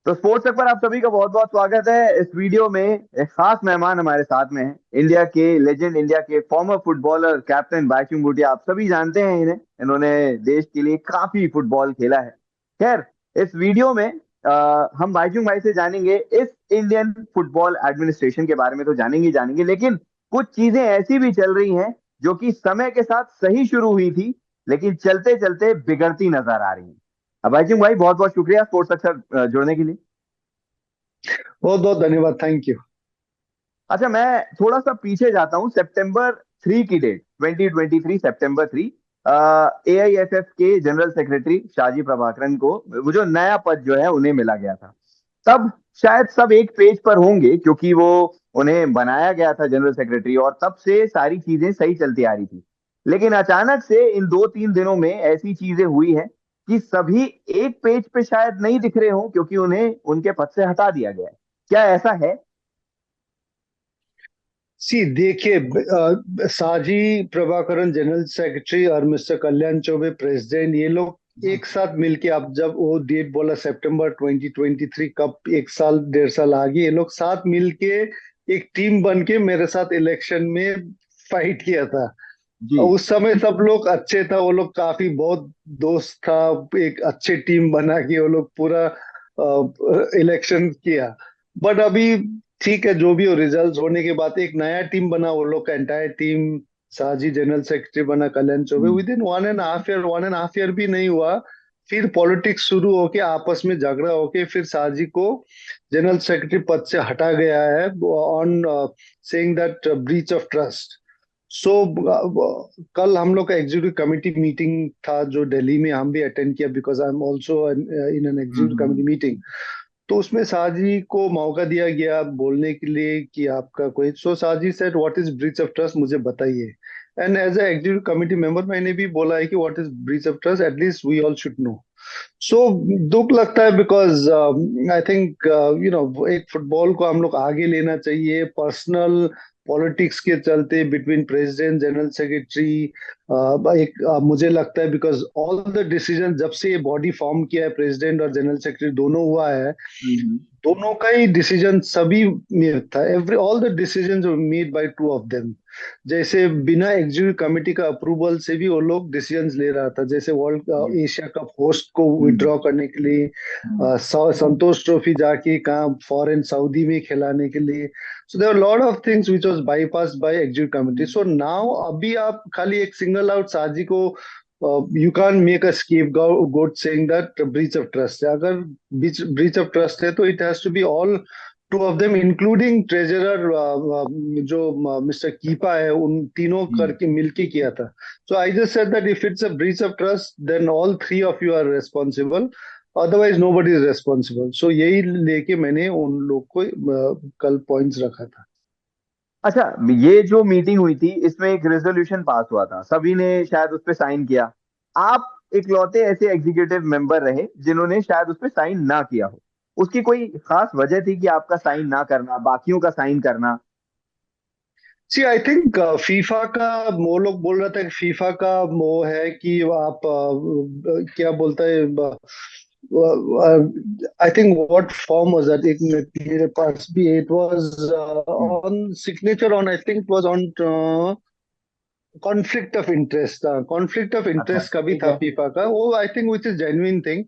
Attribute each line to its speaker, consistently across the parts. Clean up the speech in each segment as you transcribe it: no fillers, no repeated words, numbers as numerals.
Speaker 1: तो स्पोर्ट्स तक पर आप सभी का बहुत बहुत स्वागत है। इस वीडियो में एक खास मेहमान हमारे साथ में है, इंडिया के लेजेंड, इंडिया के farmer footballer captain Bhaichung Bhutia. आप सभी जानते हैं इन्हें, इन्होंने देश के लिए काफी फुटबॉल खेला है। खैर, इस वीडियो में हम बाइचुंग भाई से जानेंगे इस इंडियन फुटबॉल एडमिनिस्ट्रेशन के बारे में। तो जानेंगे ही जानेंगे, लेकिन कुछ चीजें ऐसी भी चल रही हैं जो कि समय के साथ सही शुरू हुई थी, लेकिन चलते चलते बिगड़ती नजर आ रही है। भाईचुंग भाई, बहुत बहुत शुक्रिया स्पोर्ट्स अक्षर जुड़ने के लिए।
Speaker 2: बहुत बहुत धन्यवाद। Thank you.
Speaker 1: अच्छा, मैं थोड़ा सा पीछे जाता हूँ। सितंबर 3 की डेट, 2023 सितंबर 3, AIFF के जनरल सेक्रेटरी शाहजी प्रभाकरन को वो जो नया पद जो है उन्हें मिला गया था। तब शायद सब एक पेज पर होंगे, क्योंकि वो उन्हें बनाया गया था जनरल सेक्रेटरी, और तब से सारी चीजें सही चलती आ रही थी। लेकिन अचानक से इन 2-3 दिनों में ऐसी चीजें हुई हैं कि सभी एक पेज पे शायद नहीं दिख रहे हों, क्योंकि उन्हें उनके पद से हटा दिया गया है। क्या ऐसा है?
Speaker 2: सी देखिए, साजी प्रभाकरन जनरल सेक्रेटरी और मिस्टर कल्याण चौबे प्रेसिडेंट, ये लोग एक साथ मिलके, आप जब वो डेट बोला सितंबर 2023, कब एक साल डेढ़ साल आगे, ये लोग साथ मिलके एक टीम बन के मेरे साथ इलेक्शन में फाइट किया था।
Speaker 1: जी।
Speaker 2: और उस समय सब लोग अच्छे था, वो लोग काफी बहुत दोस्त था। एक अच्छे टीम बना के वो लोग पूरा इलेक्शन किया। बट अभी ठीक है, जो भी हो, रिजल्ट होने के बाद एक नया टीम बना, वो लोग का एंटायर टीम। साजी जनरल सेक्रेटरी बना कल्याण चौबे।
Speaker 1: हम्म।
Speaker 2: विद इन 1.5 ईयर, 1.5 ईयर भी नहीं हुआ, फिर पॉलिटिक्स शुरू होके आपस में झगड़ा होके फिर साजी को जनरल सेक्रेटरी पद से हटा गया है on saying that breach of trust. So कल हम लोग का एग्जीक्यूटिव कमेटी मीटिंग था जो दिल्ली में, हम भी अटेंड किया, because I am also in an executive
Speaker 1: hmm.
Speaker 2: Committee meeting. तो उसमें साजी को मौका दिया गया बोलने के लिए कि आपका कोई, so Saji said what is breach of trust, मुझे बताइए। And as a executive committee member मैंने भी बोला है कि what is breach of trust, at least we all should know. So दुख लगता है, बिकॉज आई थिंक एक फुटबॉल को हम लोग आगे लेना चाहिए। पर्सनल पॉलिटिक्स के चलते बिटवीन प्रेसिडेंट जनरल सेक्रेटरी, मुझे लगता है, बिकॉज ऑल द डिसीजन जब से ये बॉडी फॉर्म किया है, प्रेसिडेंट और जनरल सेक्रेटरी दोनों हुआ है,
Speaker 1: हम्म।
Speaker 2: दोनों का ही डिसीजन सभी में था। Every all the decisions were made by two of them. जैसे बिना एग्जीक्यूटिव कमेटी का अप्रूवल से भी वो लोग डिसीजंस ले रहा था, जैसे वर्ल्ड
Speaker 1: जी।
Speaker 2: एशिया कप होस्ट को
Speaker 1: हम्म।
Speaker 2: विड्रॉ करने के लिए,
Speaker 1: हम्म।
Speaker 2: संतोष ट्रॉफी जाके कहाँ फॉरेन सऊदी में खिलाने के लिए। So there lot of things which was bypass by executive committee. So now अभी आप खाली एक सिंगल आउट साजी को, you can make a scapegoat saying that breach of trust है। अगर ब्रीच ऑफ ट्रस्ट है तो it has to be all two of them, including treasurer जो मिस्टर कीपा है, उन तीनों
Speaker 1: जी।
Speaker 2: करके मिलके किया था। So I just said that if it's a breach of trust then all three of you are responsible, otherwise nobody is responsible. So यही लेके मैंने उन लोग को कल पॉइंट्स रखा था।
Speaker 1: अच्छा, ये जो मीटिंग हुई थी इसमें एक रेजोल्यूशन पास हुआ था, सभी ने शायद उस पर साइन किया। आप इकलौते ऐसे एग्जीक्यूटिव मेंबर रहे जिन्होंने शायद उस पर साइन ना किया हो। उसकी कोई खास वजह थी कि आपका साइन ना करना, बाकियों का साइन करना?
Speaker 2: सी आई थिंक फीफा का, वो लोग बोल रहा था कि फीफा का वो है कि आप क्या बोलता है, I think what form was that, एक मिनट मेरे पास भी, it was
Speaker 1: hmm.
Speaker 2: On signature on, I think it was on conflict of interest. Conflict of
Speaker 1: अच्छा,
Speaker 2: इंटरेस्ट का भी
Speaker 1: ठीक
Speaker 2: था
Speaker 1: है।
Speaker 2: फीफा का, वो I think which is genuine thing.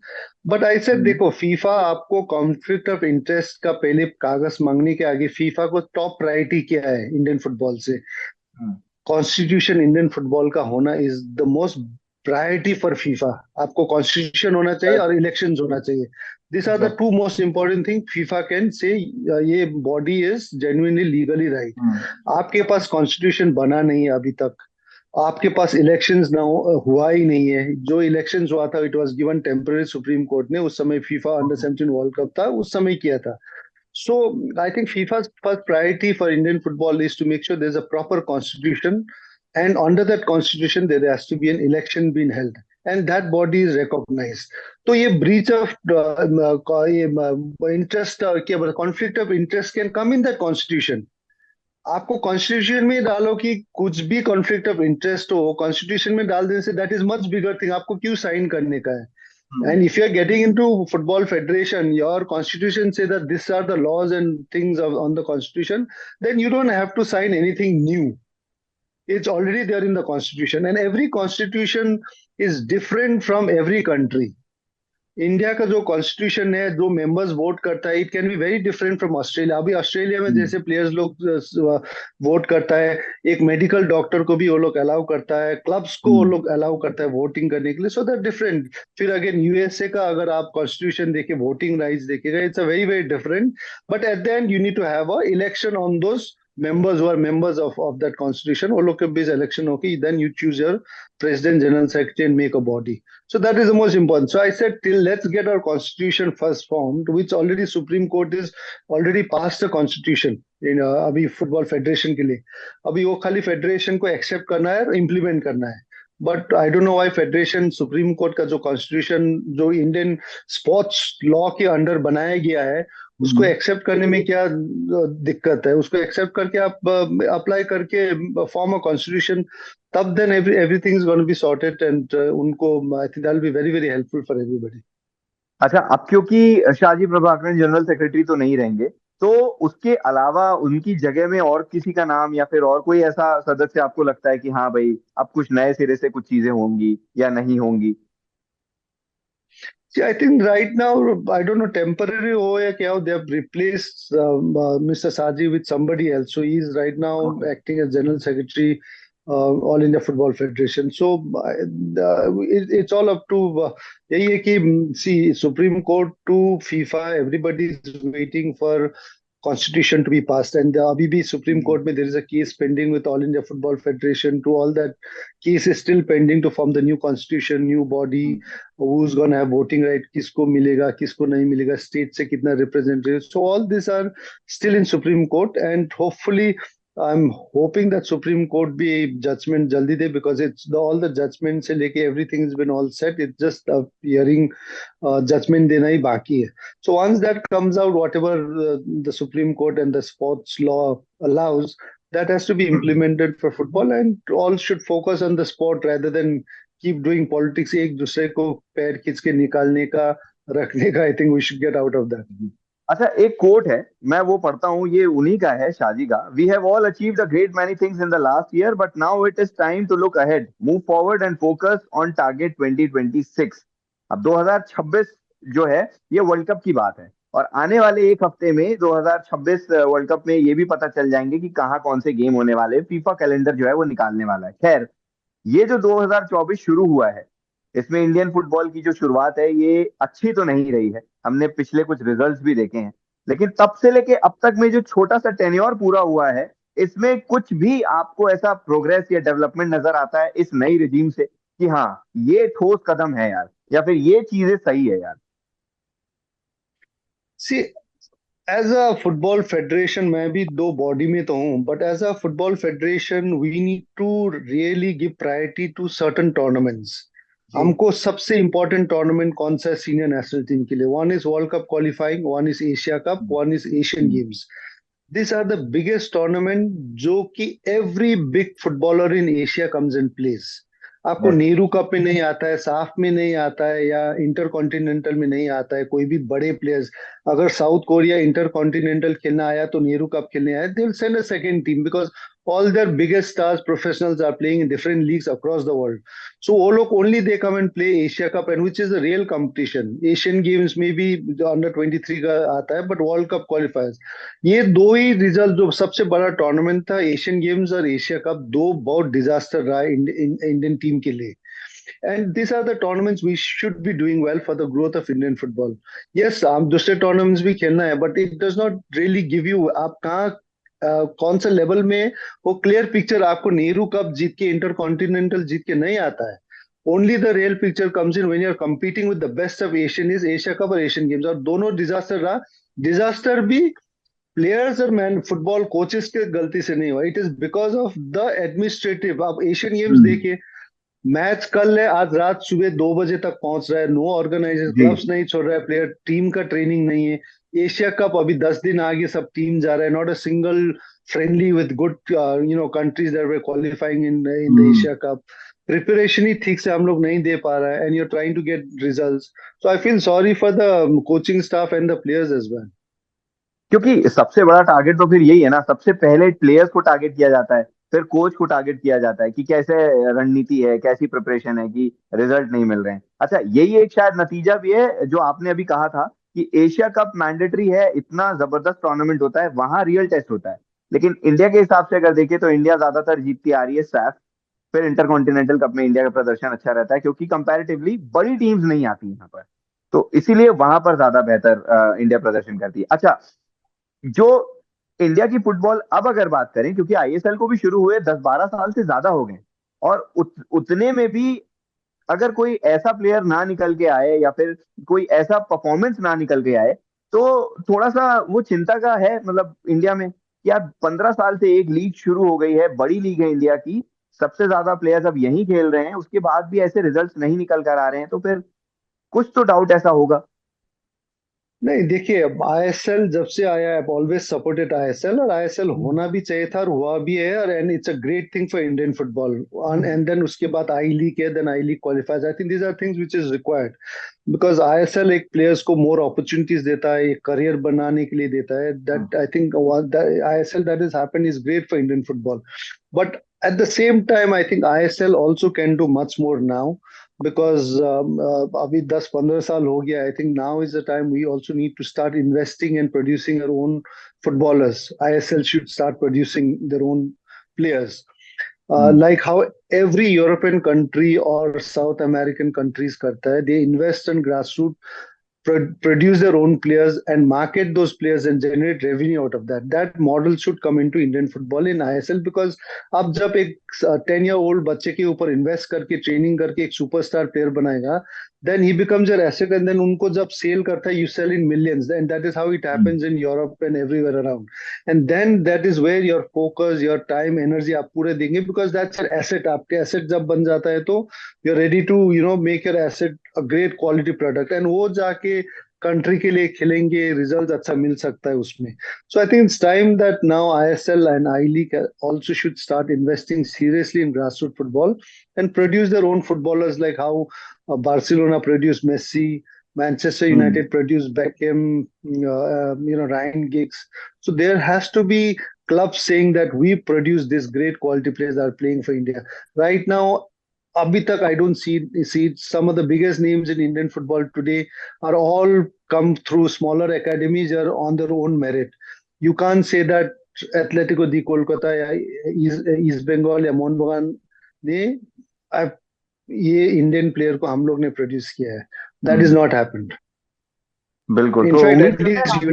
Speaker 2: But I said
Speaker 1: hmm.
Speaker 2: देखो, फीफा आपको कॉन्फ्लिक्ट ऑफ इंटरेस्ट का पहले कागज मांगने के आगे फीफा को टॉप प्रायोरिटी क्या है इंडियन फुटबॉल से?
Speaker 1: हम्म।
Speaker 2: कॉन्स्टिट्यूशन इंडियन फुटबॉल का होना is the most priority for FIFA. आपको कॉन्स्टिट्यूशन होना चाहिए और इलेक्शंस होना चाहिए। This are the
Speaker 1: exactly.
Speaker 2: Two most important thing FIFA can say, ये body is genuinely legally right.
Speaker 1: Hmm.
Speaker 2: आपके पास कॉन्स्टिट्यूशन बना नहीं है अभी तक, आपके पास इलेक्शंस ना हुआ ही नहीं है। जो इलेक्शंस हुआ था it was given temporary, supreme court ने उस समय, FIFA under
Speaker 1: okay.
Speaker 2: 17 world cup था उस समय किया था। So I think FIFA's first priority for Indian football is to make sure there's a proper constitution, and under that constitution there has to be an election being held, and that body is recognized. तो ये breach of ये interest, क्या बोलते, conflict of interest can come in that constitution। आपको constitution में डालो कि कुछ भी कॉन्फ्लिक्ट ऑफ इंटरेस्ट हो, कॉन्स्टिट्यूशन में डाल देने say that is much bigger thing, आपको क्यों साइन करने का है?
Speaker 1: हम्म।
Speaker 2: And if you're getting into football federation, your constitution say that these are the laws and things on the constitution, then you don't have to sign anything new. It's already there in the constitution, and every constitution is different from every country. India का जो constitution है, जो members vote करता है, it can be very different from Australia. अभी Australia में
Speaker 1: हम्म।
Speaker 2: जैसे players लोग वोट करता है, एक मेडिकल डॉक्टर को भी वो लोग अलाउ करता है, क्लब्स को वो
Speaker 1: हम्म।
Speaker 2: लोग अलाउ करता है वोटिंग करने के लिए. So that different. फिर अगेन यूएसए का अगर आप कॉन्स्टिट्यूशन देखे, वोटिंग राइट्स देखेगा, it's a very very different. But at the end you need to have a election on those members who are members of that constitution. वो लोग के बीच election होगी, then you choose your president, general secretary, and make a body. So that is the most important. So I said, till let's get our constitution first formed, which already Supreme Court is already passed the constitution in अभी football federation के लिए. अभी वो खाली federation को accept करना है और इम्प्लीमेंट करना है. But I don't know why federation supreme court का जो कॉन्स्टिट्यूशन जो इंडियन स्पोर्ट्स लॉ के अंडर बनाया गया है, उसको
Speaker 1: हम्म।
Speaker 2: एक्सेप्ट करने में क्या दिक्कत है. उसको एक्सेप्ट करके आप अप्लाई करके फॉर्म अ कॉन्स्टिट्यूशन, तब then everything is gonna be sorted. And उनको I think that will be very very helpful for everybody.
Speaker 1: अच्छा, अब क्योंकि शाहजी प्रभाकरन जनरल सेक्रेटरी तो नहीं रहेंगे, तो उसके अलावा उनकी जगह में और किसी का नाम या फिर और कोई ऐसा सदस्य आपको लगता है कि हाँ भाई अब कुछ नए सिरे से कुछ चीजें होंगी या नहीं होंगी?
Speaker 2: See, I think right now, I don't know, temporary हो या क्या हो, they have replaced Mr. Saji with somebody else. So he is right now
Speaker 1: okay.
Speaker 2: acting as General Secretary, All India Football Federation. So it's all up to यही है कि see, Supreme Court to FIFA, everybody is waiting for constitution to be passed. And abhi bhi Supreme Court mein there is a case pending with All India Football Federation. To all that case is still pending to form the new constitution, new body, who's going to have voting right, किसको मिलेगा, किसको नहीं मिलेगा, state से कितना representative. So all these are still in Supreme Court, and hopefully I'm hoping that Supreme Court be judgment jaldi de, because it's all the judgments से लेके everything has been all set. It's just a hearing, judgment देना ही बाकी है. So once that comes out, whatever the Supreme Court and the sports law allows, that has to be implemented for football, and all should focus on the sport rather than keep doing politics. एक दूसरे को पैर खींच के निकालने का, रखने का. I think we should get out of that.
Speaker 1: अच्छा, एक कोट है, मैं वो पढ़ता हूँ, ये उन्हीं का है, शाजी का. We have all achieved a great many things in the last year, but now it is time to look ahead, move forward and focus on target 2026. अब 2026 जो है ये वर्ल्ड कप की बात है, और आने वाले एक हफ्ते में 2026 वर्ल्ड कप में ये भी पता चल जाएंगे कि कहाँ कौन से गेम होने वाले हैं. फीफा कैलेंडर जो है वो निकालने वाला है. खैर, ये जो 2024 शुरू हुआ है, इसमें इंडियन फुटबॉल की जो शुरुआत है ये अच्छी तो नहीं रही है. हमने पिछले कुछ रिजल्ट्स भी देखे हैं, लेकिन तब से लेके अब तक में जो छोटा सा टेन्योर पूरा हुआ है, इसमें कुछ भी आपको ऐसा प्रोग्रेस या डेवलपमेंट नजर आता है इस नई रिजीम से कि हाँ ये ठोस कदम है यार, या फिर ये चीजें सही है यार?
Speaker 2: See, as a football federation, मैं भी दो बॉडी में तो हूँ, but as a football federation, we need to really give priority to certain tournaments.
Speaker 1: जी.
Speaker 2: हमको सबसे इम्पोर्टेंट टूर्नामेंट कौन सा है सीनियर नेशनल टीम के लिए? One is World Cup qualifying, one is Asia Cup, one is Asian
Speaker 1: hmm.
Speaker 2: Games. This are the biggest tournament जो कि every big footballer in Asia comes in place. आपको
Speaker 1: yes.
Speaker 2: Nehru Cup में नहीं आता है, साफ में नहीं आता है, या इंटर कॉन्टिनेंटल में नहीं आता है. कोई भी बड़े प्लेयर्स, अगर साउथ कोरिया इंटर कॉन्टिनेंटल खेलना आया तो नेहरू कप खेलने आया, they will send a second team, because all their biggest stars professionals are playing in different leagues across the world. So वो लोग only they come and play Asia Cup, and which is a real competition. Asian Games में भी under 23 का आता है, but World Cup qualifiers. ये दो ही result, जो सबसे बड़ा टूर्नामेंट था एशियन गेम्स और एशिया कप, दो बहुत डिजास्टर रहा इंडियन टीम के लिए. And these are the tournaments we should be doing well for the growth of Indian football. Yes, दूसरे tournaments भी खेलना है, but it does not really give you, आप कहाँ कौन सा लेवल में, वो क्लियर पिक्चर आपको नेहरू कप जीत के, इंटर कॉन्टिनेंटल जीत के नहीं आता है. Only the real picture comes in when you are competing with the best of Asian, is Asia Cup और एशियन गेम्स. और दोनों डिजास्टर रहा. डिजास्टर भी प्लेयर्स और मैन फुटबॉल कोचेस के गलती से नहीं हुआ, it is because of the administrative. आप एशियन गेम्स
Speaker 1: हम्म।
Speaker 2: देखिए, मैच कल है, आज रात सुबह 2 बजे तक पहुंच रहा है, नो ऑर्गेनाइजर,
Speaker 1: जी.
Speaker 2: क्लब्स नहीं छोड़ रहा है, प्लेयर टीम का ट्रेनिंग नहीं है. एशिया कप अभी 10 दिन आगे सब टीम जा रहा है, not a single friendly with good countries that were qualifying in the
Speaker 1: hmm.
Speaker 2: Asia Cup. Preparation ही ठीक से हम लोग नहीं दे पा रहा है, and you are trying to get results. So I feel sorry for the coaching staff and the players as well.
Speaker 1: क्योंकि सबसे बड़ा टारगेट तो फिर यही है ना, सबसे पहले प्लेयर्स को टारगेट किया जाता है, फिर कोच को टारगेट किया जाता है कि कैसे रणनीति है, कैसी प्रिपरेशन है, कि रिजल्ट नहीं मिल रहे हैं। अच्छा, यही एक शायद नतीजा भी है जो आपने अभी कहा था कि एशिया कप मैंडेटरी है, इतना जबरदस्त टूर्नामेंट होता है, वहां रियल टेस्ट होता है। लेकिन इंडिया के हिसाब से अगर देखें तो इंडिया ज्यादातर जीतती आ रही है सैफ, फिर इंटरकॉन्टिनेंटल कप में इंडिया का प्रदर्शन अच्छा रहता है क्योंकि कंपैरेटिवली बड़ी टीम्स नहीं आती यहाँ पर, तो इसीलिए वहां पर ज्यादा बेहतर इंडिया प्रदर्शन करती है। अच्छा, जो इंडिया की फुटबॉल अब अगर बात करें, क्योंकि आईएसएल को भी शुरू हुए 10-12 साल से ज्यादा हो गए, और उतने में भी अगर कोई ऐसा प्लेयर ना निकल के आए या फिर कोई ऐसा परफॉर्मेंस ना निकल के आए, तो थोड़ा सा वो चिंता का है, मतलब इंडिया में कि यार 15 साल से एक लीग शुरू हो गई है, बड़ी लीग है इंडिया की, सबसे ज्यादा प्लेयर्स अब यहीं खेल रहे हैं, उसके बाद भी ऐसे रिजल्ट्स नहीं निकल कर आ रहे हैं, तो फिर कुछ तो डाउट ऐसा होगा।
Speaker 2: नहीं, देखिए, अब आईएसएल जब से आया है, ऑलवेज सपोर्टेड आईएसएल, और आईएसएल
Speaker 1: हम्म।
Speaker 2: होना भी चाहिए था और हुआ भी है, और and it's a great thing for Indian football. And then उसके बाद आई लीग है, then I League qualifies. I think these are things which is required, because ISL एक प्लेयर्स को मोर अपॉर्चुनिटीज देता है, एक करियर बनाने के लिए देता है.
Speaker 1: Hmm.
Speaker 2: That I think ISL that is happened is great for Indian football. But at the same time, I think ISL also can do much more now, because अभी 10-15 साल हो गया. I think now is the time we also need to start investing and producing our own footballers. ISL should start producing their own players.
Speaker 1: Hmm.
Speaker 2: Like how every European country or South American countries करता है, they invest in grassroots, produce their own players and market those players and generate revenue out of that. That model should come into Indian football in ISL, because अब जब एक 10 year old बच्चे के ऊपर invest करके training करके एक superstar player बनाएगा, then he becomes your asset, and then उनको जब सेल करता है, you sell in millions, and that is how it
Speaker 1: hmm.
Speaker 2: happens in Europe and everywhere around. And then that is where your focus, your time, energy आप पूरे देंगे, because that's your asset. आपके asset जब बन जाता है तो you're ready to make your asset a great quality product, and वो जाके कंट्री के लिए खेलेंगे, रिजल्ट अच्छा मिल सकता है उसमें. So I think it's time that now ISL and I League also should start investing seriously in grassroots football and produce their own footballers, like how Barcelona produced Messi, Manchester
Speaker 1: hmm.
Speaker 2: United produced Beckham, Ryan Giggs. So there has to be clubs saying that we produce this great quality players that are playing for India. Right now, abhi tak I don't see some of the biggest names in Indian football today are all come through smaller academies or on their own merit. You can't say that Atletico de Kolkata या East Bengal या मोहन बगान ने ये Indian player को हम लोग ने produce किया है. That is
Speaker 1: hmm.
Speaker 2: Not happened.
Speaker 1: बिल्कुल, तो
Speaker 2: इनफैक्ट
Speaker 1: उम्मीद करते
Speaker 2: एटलीस्ट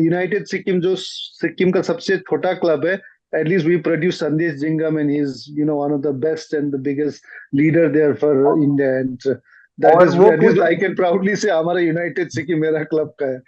Speaker 2: यूनाइटेड सिक्किम जो सिक्किम का सबसे छोटा क्लब है, at least we produce Sandesh Jhingan, and he is one of the best and the biggest leader there for India. And
Speaker 1: हैं। और वो
Speaker 2: दैट इज
Speaker 1: कुछ
Speaker 2: आई कैन प्राउडली से हमारा यूनाइटेड सिक्किम मेरा क्लब का है.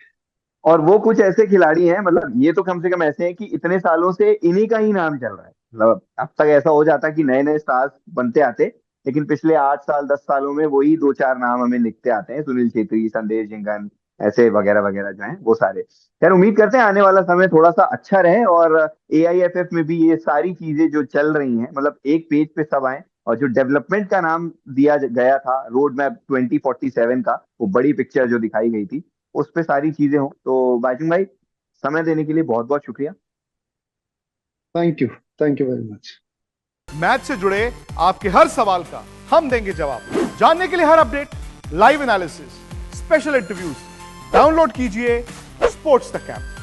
Speaker 1: और वो कुछ ऐसे खिलाड़ी हैं, मतलब ये तो कम से कम ऐसे हैं कि इतने सालों से इन्हीं का ही नाम चल रहा है, मतलब अब तक ऐसा हो जाता कि नए नए स्टार्स बनते आते, लेकिन पिछले 8 साल 10 सालों में वही दो चार नाम हमें लिखते आते हैं, सुनील छेत्री, संदेश झिंगन, ऐसे वगैरह वगैरह जो हैं वो सारे। खैर, उम्मीद करते हैं आने वाला समय थोड़ा सा अच्छा रहे, और एआईएफएफ में भी ये सारी चीजें जो चल रही हैं, मतलब एक पेज पे सब आए, और जो डेवलपमेंट का नाम दिया गया था, रोड मैप 2047 का, वो बड़ी पिक्चर जो दिखाई गई थी, उस पे सारी चीजें हों। तो बाइचुंग भाई, समय देने के लिए बहुत बहुत शुक्रिया।
Speaker 2: Thank you very much.
Speaker 3: Match से जुड़े आपके हर सवाल का हम देंगे जवाब। जानने के लिए हर update, live analysis, special interviews, download कीजिए स्पोर्ट्स तक ऐप।